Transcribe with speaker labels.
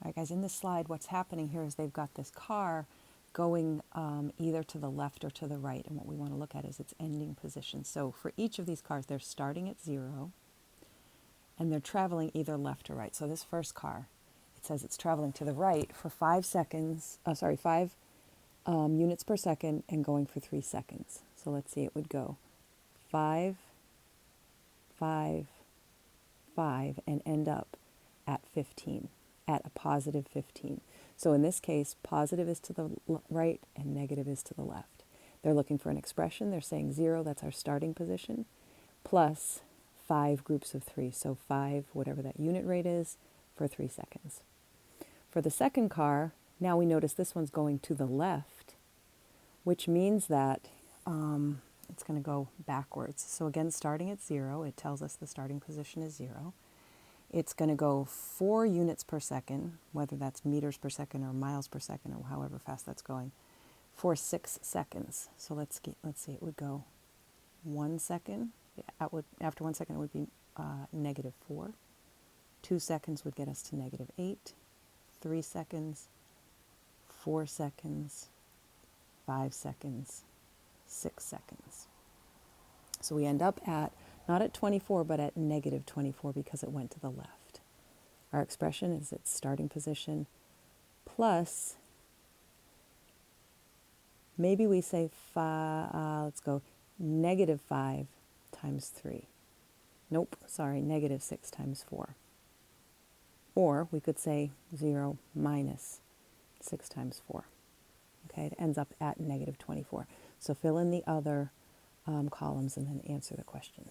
Speaker 1: All right, guys, in this slide, what's happening here is they've got this car going either to the left or to the right. And what we want to look at is its ending position. So for each of these cars, they're starting at 0 and they're traveling either left or right. So this first car, it says it's traveling to the right for 5 units per second and going for 3 seconds. So let's see, it would go 5, 5, 5, and end up at 15, at a positive 15. So in this case, positive is to the right and negative is to the left. They're looking for an expression. They're saying 0, that's our starting position, plus 5 groups of 3. So 5, whatever that unit rate is, for 3 seconds. For the second car, now we notice this one's going to the left, which means that it's going to go backwards. So again, starting at 0, it tells us the starting position is 0. It's going to go 4 units per second, whether that's meters per second or miles per second or however fast that's going, for 6 seconds. So let's see, it would go 1 second. After 1 second, it would be -4. 2 seconds would get us to -8. 3 seconds, 4 seconds, 5 seconds, 6 seconds. So we end up at, not at 24, but at -24 because it went to the left. Our expression is its starting position plus, maybe we say, let's go -5 times 3. Nope, sorry, -6 times 4. Or we could say 0 minus 6 times 4. Okay, it ends up at -24. So fill in the other columns and then answer the question.